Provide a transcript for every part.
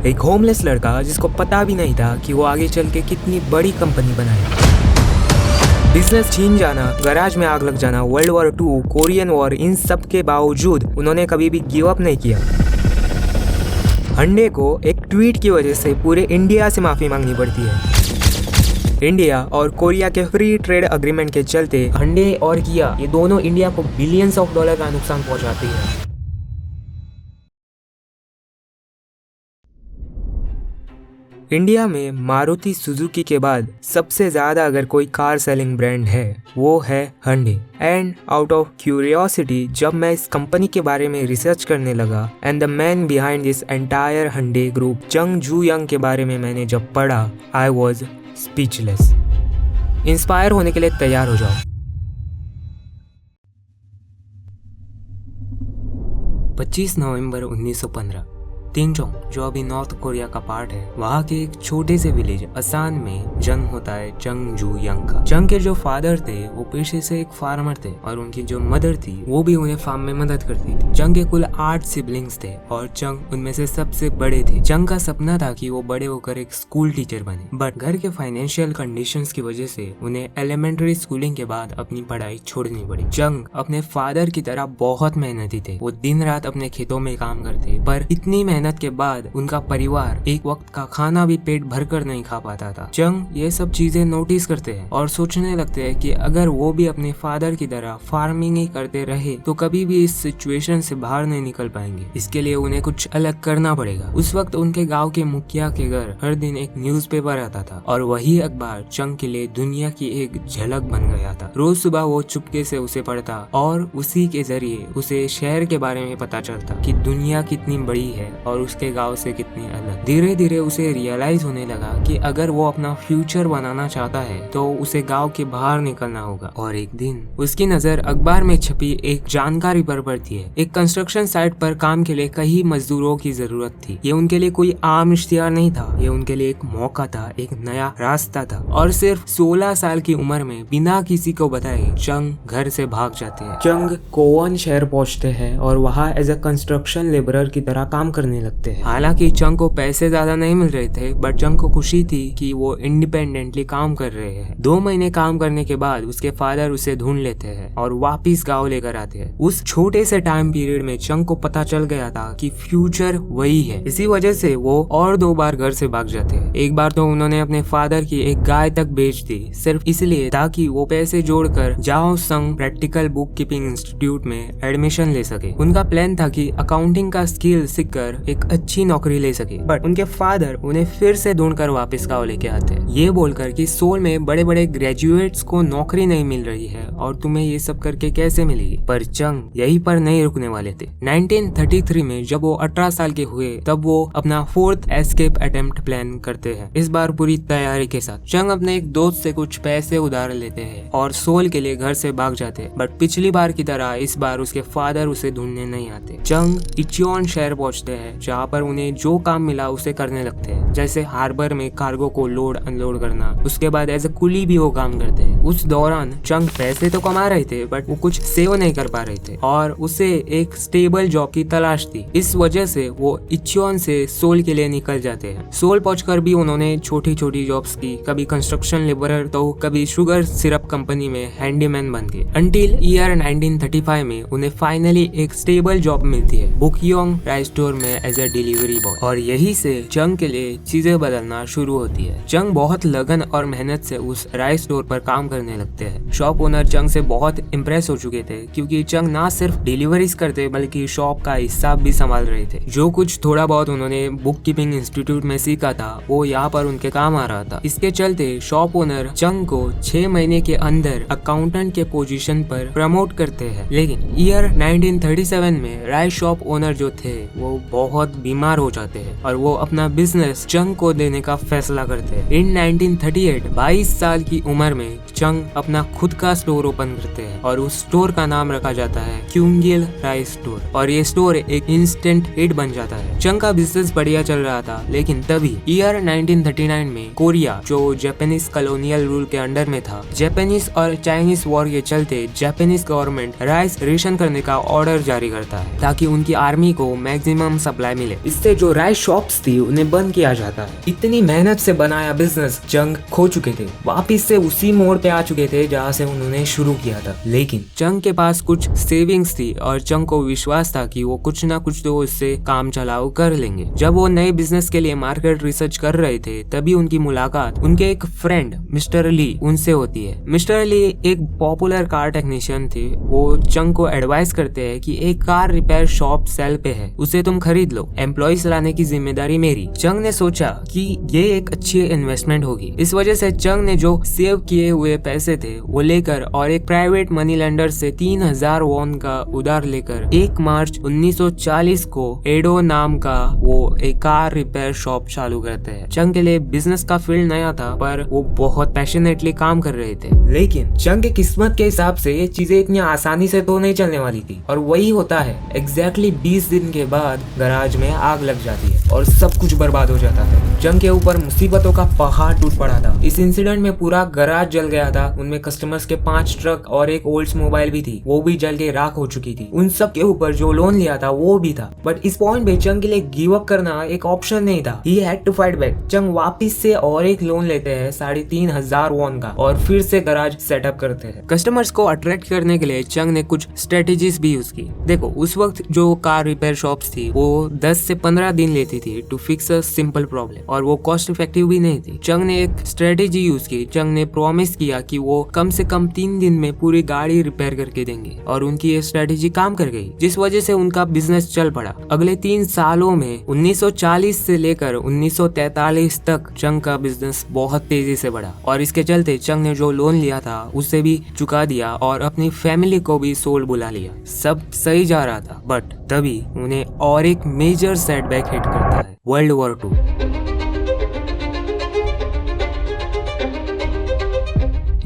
एक होमलेस लड़का जिसको पता भी नहीं था कि वो आगे चल के कितनी बड़ी कंपनी बनाएगा। बिजनेस छीन जाना, गैराज में आग लग जाना, वर्ल्ड वॉर 2, कोरियन वॉर, इन सब के बावजूद उन्होंने कभी भी गिव अप नहीं किया। हंडे को एक ट्वीट की वजह से पूरे इंडिया से माफी मांगनी पड़ती है। इंडिया और कोरिया के फ्री ट्रेड अग्रीमेंट के चलते हंडे और किया ये दोनों इंडिया को बिलियंस ऑफ डॉलर का नुकसान पहुंचाती है। इंडिया में मारुति सुजुकी के बाद सबसे ज़्यादा अगर कोई कार सेलिंग ब्रांड है वो है हंडे। एंड आउट ऑफ क्यूरियोसिटी जब मैं इस कंपनी के बारे में रिसर्च करने लगा and the man behind this entire Hande group चंग जू यंग के बारे में मैंने जब पढ़ा, आई वॉज स्पीचलेस। इंस्पायर होने के लिए तैयार हो जाओ। 25 नवंबर 1915 तिनचोंग, जो अभी नॉर्थ कोरिया का पार्ट है, वहाँ के एक छोटे से विलेज असान में जन्म होता है चंग जू यंग का। चंग के जो फादर थे वो पेशे से एक फार्मर थे और उनकी जो मदर थी वो भी उन्हें फार्म में मदद करती थी। चंग के कुल 8 सिबलिंग्स थे और चंग उनमें से सबसे बड़े थे। चंग का सपना था कि वो बड़े होकर एक स्कूल टीचर बने, बट घर के फाइनेंशियल कंडीशंस की वजह से उन्हें एलिमेंट्री स्कूलिंग के बाद अपनी पढ़ाई छोड़नी पड़ी। चंग अपने फादर की तरह बहुत मेहनती थे। वो दिन रात अपने खेतों में काम करते, पर इतनी मेहनत के बाद उनका परिवार एक वक्त का खाना भी पेट भरकर नहीं खा पाता था। चंग ये सब चीजें नोटिस करते हैं और सोचने लगते हैं कि अगर वो भी अपने फादर की तरह फार्मिंग ही करते रहे तो कभी भी इस सिचुएशन से बाहर नहीं निकल पाएंगे। इसके लिए उन्हें कुछ अलग करना पड़ेगा। उस वक्त उनके गांव के मुखिया के घर हर दिन एक न्यूज़पेपर आता था और वही अखबार चंग के लिए दुनिया की एक झलक बन गया था। रोज सुबह वो चुपके से उसे पढ़ता और उसी के जरिए उसे शहर के बारे में पता चलता कि दुनिया कितनी बड़ी है और उसके गांव से कितनी अलग। धीरे धीरे उसे रियलाइज होने लगा कि अगर वो अपना फ्यूचर बनाना चाहता है तो उसे गांव के बाहर निकलना होगा। और एक दिन उसकी नजर अखबार में छपी एक जानकारी पर पड़ती है। एक कंस्ट्रक्शन साइट पर काम के लिए कई मजदूरों की जरूरत थी। ये उनके लिए कोई आम इश्तिहार नहीं था, ये उनके लिए एक मौका था, एक नया रास्ता था। और सिर्फ 16 साल की उम्र में बिना किसी को बताए चंग घर से भाग जाते हैं। चंग कोवन शहर पहुंचते हैं और वहाँ एज अ कंस्ट्रक्शन लेबरर की तरह काम करने लगते हैं। हालांकि चंग को पैसे ज्यादा नहीं मिल रहे थे, बट चंग को खुशी थी कि वो इंडिपेंडेंटली काम कर रहे हैं। 2 महीने काम करने के बाद उसके फादर उसे ढूंढ लेते हैं और वापिस गाँव लेकर आते हैं। उस छोटे से टाइम पीरियड में चंग को पता चल गया था कि फ्यूचर वही है। इसी वजह से वो और 2 बार घर से भाग जाते हैं। एक बार तो उन्होंने अपने फादर की एक गाय तक बेच दी, सिर्फ इसलिए ताकि वो पैसे जोड़कर जाओ संग प्रैक्टिकल बुक कीपिंग इंस्टीट्यूट में एडमिशन ले सके। उनका प्लान था कि अकाउंटिंग का स्किल सीखकर एक अच्छी नौकरी ले सके, बट उनके फादर उन्हें फिर से ढूंढकर वापस गाँव लेके आते हैं, ये बोलकर कि सोल में बड़े बड़े ग्रेजुएट्स को नौकरी नहीं मिल रही है और तुम्हें ये सब करके कैसे मिलेगी। पर चंग यहीं पर नहीं रुकने वाले थे। 1933 में जब वो 18 साल के हुए तब वो अपना 4th एस्केप अटेम्प्ट प्लान करते हैं। इस बार पूरी तैयारी के साथ चंग अपने एक दोस्त से कुछ पैसे उधार लेते हैं और सोल के लिए घर से भाग जाते हैं। बट पिछली बार की तरह इस बार उसके फादर उसे ढूंढने नहीं आते। चंग इचियोन शहर पहुंचते हैं जहाँ पर उन्हें जो काम मिला उसे करने लगते हैं, जैसे हार्बर में कार्गो को लोड अनलोड करना। उसके बाद एज ए कुली भी वो काम करते हैं। उस दौरान चंग पैसे तो कमा रहे थे बट वो कुछ सेव नहीं कर पा रहे थे और उसे एक स्टेबल जॉब की तलाश थी। इस वजह से वो इचियोन से सोल के लिए निकल जाते हैं। सोल पहुंचकर भी उन्होंने छोटी छोटी जॉब्स की, कभी कंस्ट्रक्शन लेबरर तो कभी शुगर सिरप कंपनी में हैंडीमैन बन गए। अंटिल ईयर 1935 में उन्हें फाइनली एक स्टेबल जॉब मिलती है बुकयोंग राइस स्टोर में एज ए डिलीवरी बॉय। और यही से चंग के लिए चीजें बदलना शुरू होती है। चंग बहुत लगन और मेहनत से उस राइस स्टोर पर काम करने लगते हैं। शॉप ओनर चंग से बहुत इम्प्रेस हो चुके थे क्योंकि चंग ना सिर्फ डिलीवरीज करते बल्कि शॉप का हिसाब भी संभाल रहे थे। जो कुछ थोड़ा बहुत उन्होंने बुक कीपिंग इंस्टीट्यूट में सीखा था वो यहाँ पर उनके काम आ रहा था। इसके चलते शॉप ओनर चंग को 6 महीने के अंदर अकाउंटेंट के पोजीशन पर प्रमोट करते हैं। लेकिन ईयर 1937 में राइस शॉप ओनर जो थे वो बहुत बीमार हो जाते हैं और वो अपना बिजनेस चंग को देने का फैसला करते हैं। इन 1938 22 साल की उम्र में चंग अपना खुद का स्टोर ओपन करते हैं और उस स्टोर का नाम रखा जाता है क्यूंगिल राइस स्टोर और ये स्टोर एक इंस्टेंट हिट बन जाता है। चंग का बिजनेस बढ़िया चल रहा था, लेकिन तभी ईयर 1939 में कोरिया जो जापानीज कॉलोनियल रूल के अंडर में था, जापानीज और चाइनीज वॉर के चलते जापानीज गवर्नमेंट राइस रेशन करने का ऑर्डर जारी करता है ताकि उनकी आर्मी को मैक्सिमम सप्लाई सप्लाई मिले। इससे जो राइस शॉप्स थी उन्हें बंद किया जाता है। इतनी मेहनत से बनाया बिजनेस चंग खो चुके थे, वापिस से उसी मोड़ पे आ चुके थे जहाँ से उन्होंने शुरू किया था। लेकिन चंग के पास कुछ सेविंग्स थी और चंग को विश्वास था कि वो कुछ ना कुछ तो उससे काम चलाओ कर लेंगे। जब वो नए बिजनेस के लिए मार्केट रिसर्च कर रहे थे तभी उनकी मुलाकात उनके एक फ्रेंड मिस्टर ली उनसे होती है। मिस्टर ली एक पॉपुलर कार टेक्नीशियन थे। वो चंग को एडवाइस करते हैं कि एक कार रिपेयर शॉप सेल पे है, उसे तुम खरीद लो, एम्प्लॉइज लाने की जिम्मेदारी मेरी। चंग ने सोचा कि ये एक अच्छी इन्वेस्टमेंट होगी। इस वजह से चंग ने जो सेव किए हुए पैसे थे वो लेकर और एक प्राइवेट मनी लेंडर से 3000 वॉन का उधार लेकर 1 मार्च 1940 को एडो नाम का वो एक कार रिपेयर शॉप चालू करते हैं। चंग के लिए बिजनेस का फील्ड नया था पर वो बहुत पैशनेटली काम कर रहे थे। लेकिन चंग की किस्मत के हिसाब से ये चीजें इतनी आसानी से तो नहीं चलने वाली थी और वही होता है। एग्जैक्टली 20 दिन के बाद गैराज में आग लग जाती है और सब कुछ बर्बाद हो जाता है। चंग के ऊपर मुसीबतों का पहाड़ टूट पड़ा था। इस इंसिडेंट में पूरा गैराज जल गया था। उनमें कस्टमर्स के 5 ट्रक और एक ओल्ड्स मोबाइल भी थी, वो भी जल के राख हो चुकी थी। उन सब के ऊपर जो लोन लिया था वो भी था। बट इस पॉइंट पे चंग के लिए गिव अप करना एक ऑप्शन नहीं था। He had to fight back. चंग वापिस से और एक लोन लेते हैं 3500 वॉन का और फिर से गैराज सेटअप करते हैं। कस्टमर्स को अट्रैक्ट करने के लिए चंग ने कुछ स्ट्रेटेजीज भी यूज की। देखो, उस वक्त जो कार रिपेयर शॉप्स थी वो 10 से 15 दिन लेती थी to fix a simple problem और वो कॉस्ट इफेक्टिव भी नहीं थी। चंग ने एक स्ट्रेटेजी यूज की। चंग ने प्रॉमिस किया कि वो कम से कम 3 दिन में पूरी गाड़ी रिपेयर करके देंगे और उनकी ये स्ट्रेटेजी काम कर गई, जिस वजह से उनका बिजनेस चल पड़ा। अगले 3 सालों में 1940 से लेकर 1943 तक चंग का बिजनेस बहुत तेजी से बढ़ा और इसके चलते चंग ने जो लोन लिया था उसे भी चुका दिया और अपनी फैमिली को भी सोल बुला लिया। सब सही जा रहा था बट तभी उन्हें और एक मेजर सेटबैक हिट करता है, वर्ल्ड वॉर 2।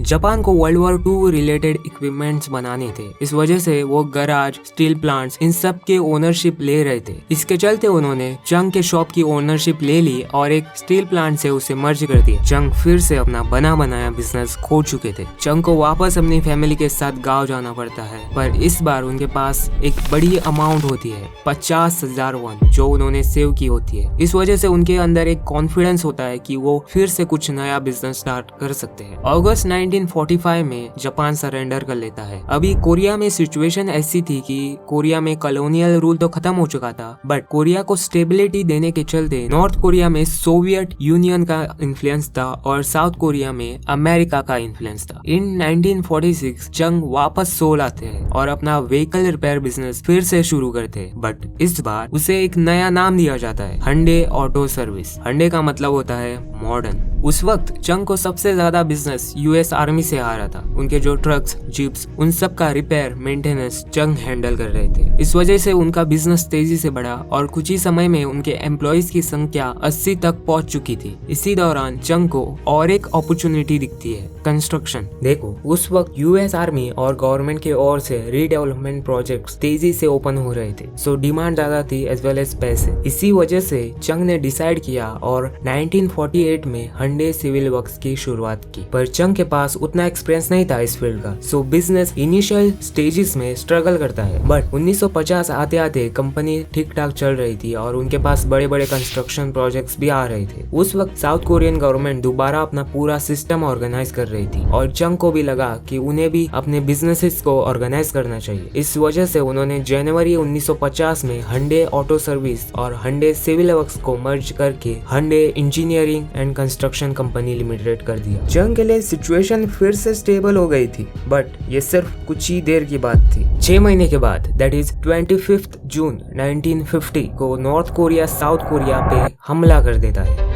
जापान को वर्ल्ड वॉर 2 रिलेटेड इक्विपमेंट्स बनाने थे। इस वजह से वो गैराज, स्टील प्लांट्स, इन सब के ओनरशिप ले रहे थे। इसके चलते उन्होंने चंग के शॉप की ओनरशिप ले ली और एक स्टील प्लांट से उसे मर्ज कर दिया। चंग फिर से अपना बना बनाया बिजनेस खो चुके थे। चंग को वापस अपनी फैमिली के साथ गांव जाना पड़ता है पर इस बार उनके पास एक बड़ी अमाउंट होती है, 50,000 वॉन, जो उन्होंने सेव की होती है। इस वजह से उनके अंदर एक कॉन्फिडेंस होता है कि वो फिर से कुछ नया बिजनेस स्टार्ट कर सकते हैं। अगस्त 1945 में जापान सरेंडर कर लेता है। अभी कोरिया में सिचुएशन ऐसी थी कि कोरिया में कॉलोनियल रूल तो खत्म हो चुका था बट कोरिया को स्टेबिलिटी देने के चलते नॉर्थ कोरिया में सोवियत यूनियन का इन्फ्लुएंस था और साउथ कोरिया में अमेरिका का इन्फ्लुएंस था। इन 1946 चंग वापस सोल आते हैं और अपना व्हीकल रिपेयर बिजनेस फिर से शुरू करते हैं बट इस बार उसे एक नया नाम दिया जाता है, हंडे ऑटो सर्विस। हंडे का मतलब होता है मॉडर्न। उस वक्त चंग को सबसे ज्यादा बिजनेस यूएस आर्मी से आ रहा था। उनके जो ट्रक्स, जीप्स, उन सब का रिपेयर, मेंटेनेंस चंग हैंडल कर रहे थे। इस वजह से उनका बिजनेस तेजी से बढ़ा और कुछ ही समय में उनके एम्प्लॉइज की संख्या 80 तक पहुंच चुकी थी। इसी दौरान चंग को और एक अपॉर्चुनिटी दिखती है, कंस्ट्रक्शन। देखो, उस वक्त यूएस आर्मी और गवर्नमेंट की ओर से रीडेवलपमेंट प्रोजेक्ट्स तेजी से ओपन हो रहे थे, सो डिमांड ज्यादा थी एज वेल एज पैसे। इसी वजह से चंग ने डिसाइड किया और 1948 में हंडे सिविल वर्क्स की शुरुआत की। पर चंग के पास उतना एक्सपीरियंस नहीं था इस फील्ड का, सो बिजनेस इनिशियल स्टेजेस में स्ट्रगल करता है। बट 1950 आते आते कंपनी ठीक ठाक चल रही थी और उनके पास बड़े बड़े कंस्ट्रक्शन प्रोजेक्ट्स भी आ रहे थे। उस वक्त साउथ कोरियन गवर्नमेंट दोबारा अपना पूरा सिस्टम ऑर्गेनाइज कर रही थी और चंग को भी लगा कि उन्हें भी अपने बिजनेसेस को ऑर्गेनाइज करना चाहिए। इस वजह से उन्होंने जनवरी 1950 में हंडे ऑटो सर्विस और हंडे सिविल वर्क्स को मर्ज करके Hande engineering and construction company limited कर दिया। चंग के लिए सिचुएशन फिर से स्टेबल हो गई थी बट ये सिर्फ कुछ ही देर की बात थी। 6 महीने के बाद दैट इज 25 जून 1950 को नॉर्थ कोरिया साउथ कोरिया पे हमला कर देता है।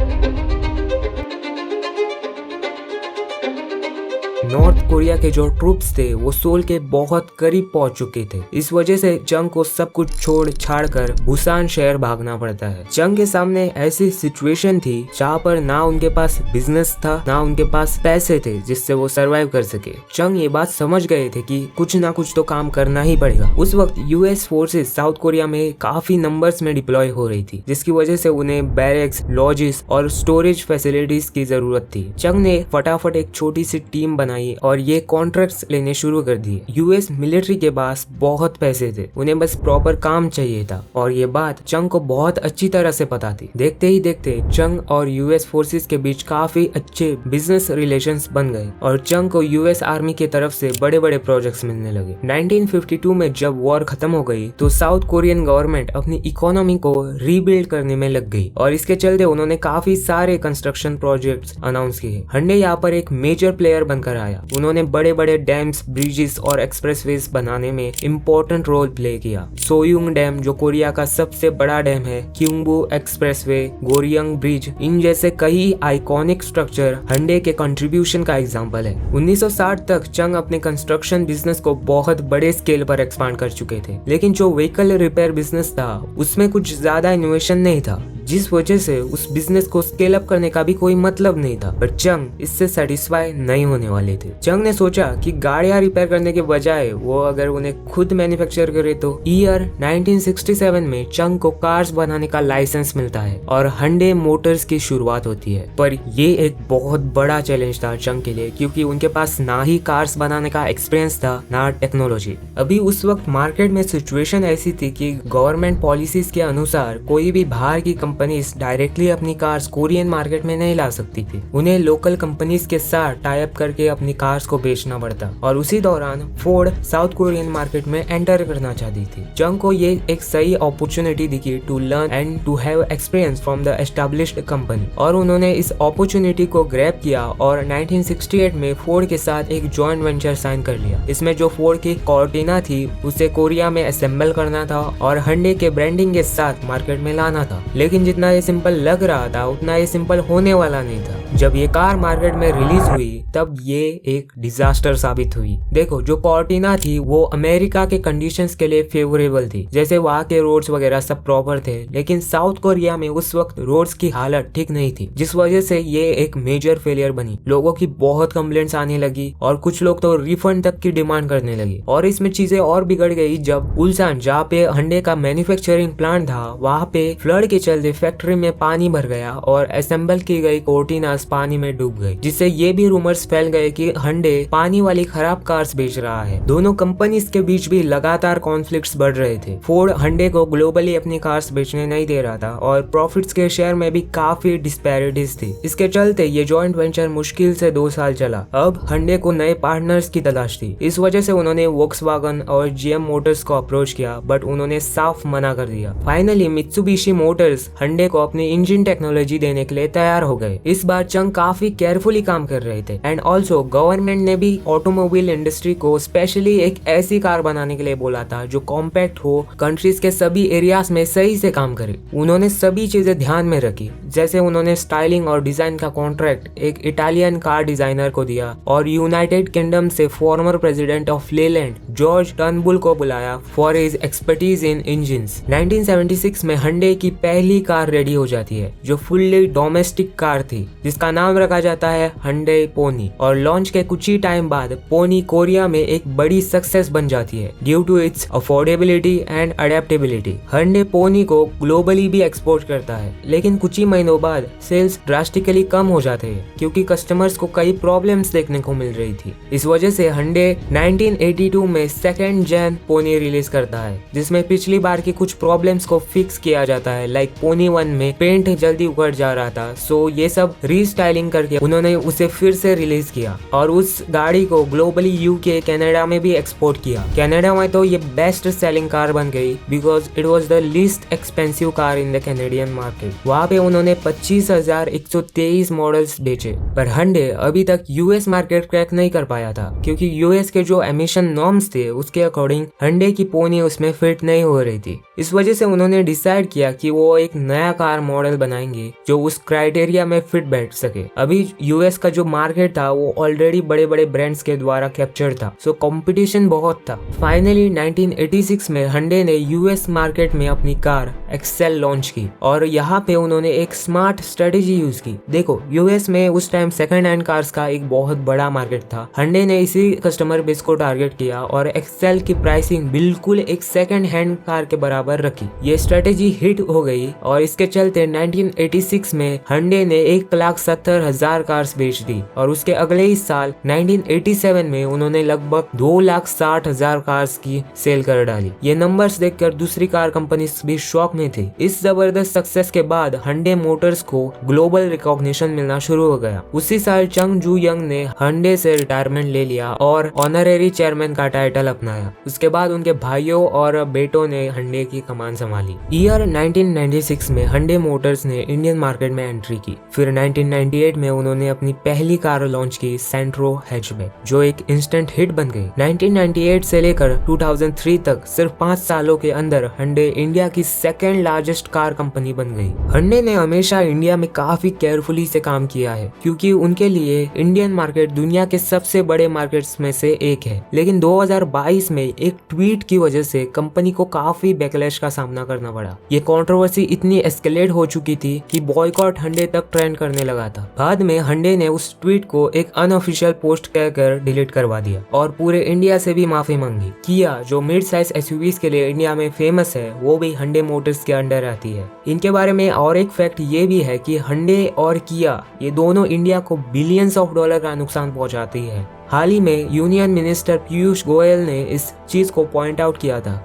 नॉर्थ कोरिया के जो ट्रूप्स थे वो सोल के बहुत करीब पहुंच चुके थे। इस वजह से चंग को सब कुछ छोड़ छाड़ कर बुसान शहर भागना पड़ता है। चंग के सामने ऐसी सिचुएशन थी जहाँ पर ना उनके पास बिजनेस था ना उनके पास पैसे थे जिससे वो सरवाइव कर सके। चंग ये बात समझ गए थे कि कुछ ना कुछ तो काम करना ही पड़ेगा। उस वक्त यूएस फोर्सेस साउथ कोरिया में काफी नंबर्स में डिप्लॉय हो रही थी जिसकी वजह से उन्हें बैरक्स, लॉजेस और स्टोरेज फैसिलिटीज की जरूरत थी। चंग ने फटाफट एक छोटी सी टीम बनाई और ये कॉन्ट्रैक्ट्स लेने शुरू कर दिए। यूएस मिलिट्री के पास बहुत पैसे थे, उन्हें बस प्रॉपर काम चाहिए था और ये बात चंग को बहुत अच्छी तरह से पता थी। देखते ही देखते चंग और यूएस फोर्सेस के बीच काफी अच्छे बिजनेस रिलेशंस बन गए और चंग को यूएस आर्मी की तरफ से बड़े बड़े प्रोजेक्ट्स मिलने लगे। 1952 में जब वॉर खत्म हो गई तो साउथ कोरियन गवर्नमेंट अपनी इकोनॉमी को रीबिल्ड करने में लग गई और इसके चलते उन्होंने काफी सारे कंस्ट्रक्शन प्रोजेक्ट्स अनाउंस किए। हंडे यहाँ पर एक मेजर प्लेयर बनकर आया। उन्होंने बड़े बड़े डैम्स, ब्रिजेस और एक्सप्रेसवेज बनाने में इम्पोर्टेंट रोल प्ले किया। सोयुंग डैम जो कोरिया का सबसे बड़ा डैम है, क्योंगबू एक्सप्रेसवे, गोरियंग ब्रिज, इन जैसे कई आइकॉनिक स्ट्रक्चर हंडे के कंट्रीब्यूशन का एग्जाम्पल है। 1960 तक चंग अपने कंस्ट्रक्शन बिजनेस को बहुत बड़े स्केल पर एक्सपांड कर चुके थे, लेकिन जो व्हीकल रिपेयर बिजनेस था उसमें कुछ ज्यादा इनोवेशन नहीं था, जिस वजह से उस बिजनेस को स्केल अप करने का भी कोई मतलब नहीं था। पर चंग इससे सेटिस्फाई नहीं होने वाले थे। चंग ने सोचा कि गाड़ियां रिपेयर करने के बजाय वो अगर उन्हें खुद मैन्युफैक्चर करे तो। ईयर 1967 में चंग को कार्स बनाने का लाइसेंस मिलता है और हंडे मोटर्स की शुरुआत होती है। पर ये एक बहुत बड़ा चैलेंज था चंग के लिए, क्योंकि उनके पास ना ही कार्स बनाने का एक्सपीरियंस था ना टेक्नोलॉजी। अभी उस वक्त मार्केट में सिचुएशन ऐसी थी कि गवर्नमेंट पॉलिसीज के अनुसार कोई भी बाहर की कंपनीज डायरेक्टली अपनी कार्स कोरियन मार्केट में नहीं ला सकती थी। उन्हें लोकल कंपनीज के साथ टाई अप करके अपनी कार्स को बेचना पड़ता और उसी दौरान फोर्ड साउथ कोरियन मार्केट में एंटर करना चाहती थी। चंग को ये एक सही अपॉर्चुनिटी दिखी to learn and to have experience from the established company और उन्होंने इस अपॉर्चुनिटी को ग्रैब किया और 1968 में फोर्ड के साथ एक जॉइंट वेंचर साइन कर लिया। इसमें जो फोर्ड की कॉर्टिना थी उसे कोरिया में असेंबल करना था और हंडे के ब्रांडिंग के साथ मार्केट में लाना था। लेकिन जितना ये सिंपल लग रहा था उतना ये सिंपल होने वाला नहीं था। जब ये कार मार्केट में रिलीज हुई तब ये एक डिजास्टर साबित हुई। देखो, जो कॉर्टिना थी वो अमेरिका के कंडीशंस के लिए फेवरेबल थी, जैसे वहाँ के रोड्स वगैरह सब प्रॉपर थे, लेकिन साउथ कोरिया में उस वक्त रोड्स की हालत ठीक नहीं थी, जिस वजह से ये एक मेजर फेलियर बनी। लोगों की बहुत कंप्लेंट्स आने लगी और कुछ लोग तो रिफंड तक की डिमांड करने लगे। और इसमें चीजें और बिगड़ गई जब उल्सान, जहाँ पे हंडे का मैन्युफैक्चरिंग प्लांट था, वहाँ पे फ्लड के चलते फैक्ट्री में पानी भर गया और असेंबल की गई कॉर्टिनास पानी में डूब गई, जिससे ये भी रूमर्स फैल गए कि हंडे पानी वाली खराब कार्स बेच रहा है। दोनों कंपनीज के बीच भी लगातार कॉन्फ्लिक्ट्स बढ़ रहे थे। फोर्ड हंडे को ग्लोबली अपनी कार्स बेचने नहीं दे रहा था और प्रॉफिट्स के शेयर में भी काफी डिस्पैरिटीज थी। इसके चलते ये जॉइंट वेंचर मुश्किल से 2 साल चला। अब हंडे को नए पार्टनर्स की तलाश थी। इस वजह से उन्होंने वोक्सवैगन और जीएम मोटर्स को अप्रोच किया, बट उन्होंने साफ मना कर दिया। फाइनली मित्सुबिशी मोटर्स हंडे को अपनी इंजन टेक्नोलॉजी देने के लिए तैयार हो गए। इस बार चंग काफी केयरफुली काम कर रहे थे एंड ऑल्सो गवर्नमेंट ने भी ऑटोमोबाइल इंडस्ट्री को स्पेशली एक ऐसी कार बनाने के लिए बोला था जो कॉम्पैक्ट हो, कंट्रीज के सभी एरियाज में सही से काम करे। उन्होंने सभी चीजें ध्यान में रखी, जैसे उन्होंने स्टाइलिंग और डिजाइन का कॉन्ट्रैक्ट एक इटालियन कार डिजाइनर को दिया और यूनाइटेड किंगडम से former president of Leyland George Turnbull को बुलाया for his expertise in engines. 1976 में हंडे की पहली कार रेडी हो जाती है जो फुल्ली डोमेस्टिक कार थी, जिसका नाम रखा जाता है हंडे पोनी। और लॉन्च के कुछ ही टाइम बाद पोनी कोरिया में एक बड़ी सक्सेस बन जाती है due to its affordability and adaptability. Hyundai Pony को ग्लोबली भी एक्सपोर्ट करता है, लेकिन कुछ ही महीनों बाद सेल्स ड्रास्टिकली कम हो जाते हैं क्योंकि कस्टमर्स को कई प्रॉब्लम्स देखने को मिल रही थी। इस वजह से हंडे 1982 में सेकेंड जेन पोनी रिलीज करता है, जिसमें पिछली बार की कुछ प्रॉब्लम्स को फिक्स किया जाता है। लाइक पोनी 1 में पेंट जल्दी उखड़ जा रहा था, सो ये सब रीस्टाइलिंग करके उन्होंने उसे फिर से रिलीज किया और उस गाड़ी को ग्लोबली यूके, कनाडा में भी एक्सपोर्ट किया। कनाडा में तो ये बेस्ट सेलिंग कार बन गई because it was the least expensive car in the Canadian market. वहाँ पे उन्होंने 25,123 मॉडल्स बेचे। पर हंडे अभी तक यूएस मार्केट क्रैक नहीं कर पाया था क्योंकि यूएस के जो एमिशन नॉर्म्स थे उसके अकॉर्डिंग हंडे की पोनी उसमें फिट नहीं हो रही थी। इस वजह से उन्होंने डिसाइड किया कि वो एक नया कार मॉडल बनाएंगे जो उस क्राइटेरिया में फिट बैठ सके। अभी यूएस का जो मार्केट था वो ऑलरेडी बड़े बड़े ब्रांड्स के द्वारा कैप्चर था, सो कंपटीशन बहुत था। फाइनली 1986 में हंडे ने यूएस मार्केट में अपनी कार एक्सेल लॉन्च की और यहाँ पे उन्होंने एक स्मार्ट स्ट्रेटेजी यूज की। देखो, यूएस में उस टाइम सेकंड हैंड कार्स का एक बहुत बड़ा मार्केट था। हंडे ने इसी कस्टमर बेस को टारगेट किया और एक्सेल की प्राइसिंग बिल्कुल एक सेकंड हैंड कार के बराबर रखी। ये स्ट्रेटेजी हिट हो गई और और इसके चलते 1986 में Hyundai ने 1,70,000 कार्स बेच दी और उसके अगले ही साल 1987 में उन्होंने लगभग 2,60,000 कार्स की सेल कर डाली। ये नंबर्स देखकर दूसरी कार कंपनी भी शॉक में थी। इस जबरदस्त सक्सेस के बाद Hyundai मोटर्स को ग्लोबल रिकॉग्निशन मिलना शुरू हो गया। उसी साल चंग जू यंग ने Hyundai से रिटायरमेंट ले लिया और ऑनरेरी चेयरमैन का टाइटल अपनाया। उसके बाद उनके भाइयों और बेटों ने Hyundai की कमान संभाली। ईयर 1996 में Hyundai मोटर्स ने इंडियन मार्केट में एंट्री की। फिर 1998 में उन्होंने अपनी पहली कार लॉन्च की सेंट्रो हैचबैक, जो एक इंस्टेंट हिट बन गई। 1998 से लेकर 2003 तक सिर्फ 5 सालों के अंदर Hyundai इंडिया की सेकेंड लार्जेस्ट कार कंपनी बन गई। Hyundai ने हमेशा इंडिया में काफी केयरफुली से काम किया है, क्योंकि उनके लिए इंडियन मार्केट दुनिया के सबसे बड़े मार्केट्स में से एक है। लेकिन 2022 में एक ट्वीट की वजह से कंपनी को काफी बैकलैश का सामना करना पड़ा। ये कंट्रोवर्सी इतनी एस्केलेट हो चुकी थी कि बॉयकॉट Hyundai तक ट्रेंड करने लगा था। बाद में Hyundai ने उस ट्वीट को एक अनऑफिशियल पोस्ट कहकर डिलीट करवा दिया और पूरे इंडिया से भी माफी मांगी। किया, जो मिड साइज एसयूवीज के लिए इंडिया में फेमस है, वो भी Hyundai मोटर्स के अंडर आती है। इनके बारे में और एक फैक्ट ये भी है कि Hyundai और किया ये दोनों इंडिया को बिलियंस ऑफ डॉलर का नुकसान पहुंचाती है। हाल ही में यूनियन मिनिस्टर पीयूष गोयल ने इस चीज को पॉइंट आउट किया था।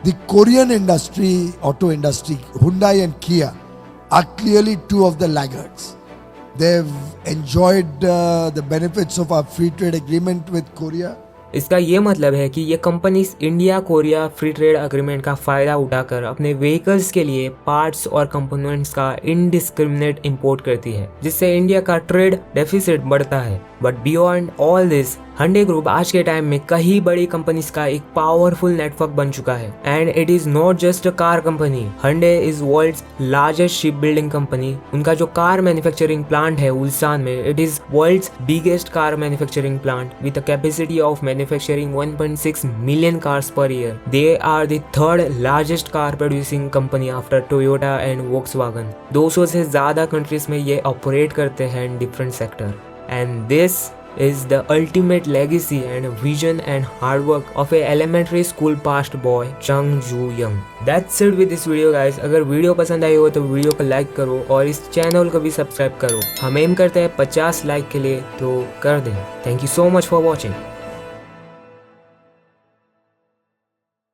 The Korean industry, auto industry, Hyundai and Kia are clearly two of the laggards. They've enjoyed the benefits of our free trade agreement with Korea. इसका ये मतलब है कि ये company India Korea free trade agreement का फायदा उठाकर अपने व्हीकल्स के लिए पार्ट्स और कंपोनेंट्स का इनडिस्क्रिमिनेट इंपोर्ट करती है, जिससे इंडिया का ट्रेड डेफिसिट बढ़ता है। But beyond all this, Hyundai group आज के टाइम में कई बड़ी कंपनीज का एक पावरफुल नेटवर्क बन चुका है। And it is not just a car company, Hyundai is world's largest ship building company. उनका जो कार मैन्युफैक्चरिंग प्लांट है उल्सान में, it is world's biggest car manufacturing plant with a capacity of manufacturing 1.6 million cars per year. They are the third largest car producing company after Toyota and Volkswagen. 200 से ज्यादा countries में ये operate करते हैं in different sector. And this is the ultimate legacy and vision and hard work of a elementary school past boy Chung Ju Young. That's it with this video guys. अगर video पसंद आई हो तो video को like करो और इस channel को भी सब्सक्राइब करो। हम एम करते हैं 50 लाइक के लिए, तो कर दें। Thank you so much for watching.